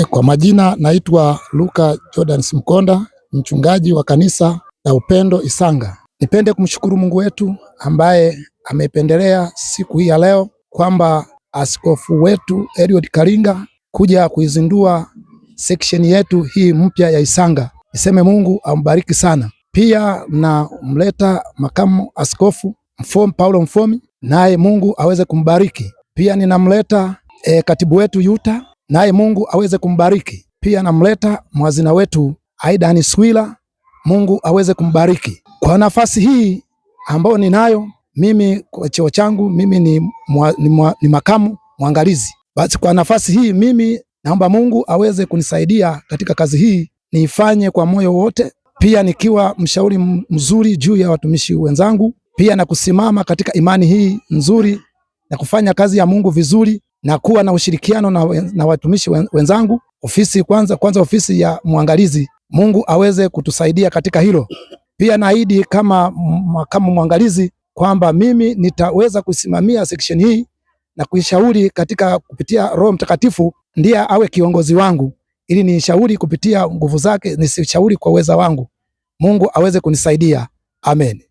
Kwa majina naitwa Luka Jordan Mkonda, mchungaji wa kanisa la Upendo Isanga. Nipende kumshukuru Mungu wetu ambaye amependelea siku hii ya leo kwamba askofu wetu Eliud Kalinga kuja kuizindua section yetu hii mpya ya Isanga. Niseme Mungu ambariki sana. Pia na mleta makamu askofu Paulo Mfomi, naye Mungu aweze kumbariki. Pia ninamleta katibu wetu Yuta, naye Mungu aweze kumbariki. Pia namleta mwazina wetu Aidan Swila, Mungu aweze kumbariki. Kwa nafasi hii ambayo ninayo mimi, kwa cheo changu mimi ni makamu mwangalizi. Basi kwa nafasi hii mimi naomba Mungu aweze kunisaidia katika kazi hii niifanye kwa moyo wote, pia nikiwa mshauri mzuri juu ya watumishi wenzangu, pia na kusimama katika imani hii nzuri na kufanya kazi ya Mungu vizuri na kuwa na ushirikiano na watumishi wenzangu. Kwanza ofisi ya mwangalizi, Mungu aweze kutusaidia katika hilo. Pia naahidi kama makamu mwangalizi kwamba mimi nitaweza kusimamia section hii na kuishauri katika kupitia Roho Mtakatifu, ndiye awe kiongozi wangu, ili nishauri kupitia nguvu zake, nisishauri kwa uweza wangu. Mungu aweze kunisaidia. Amen.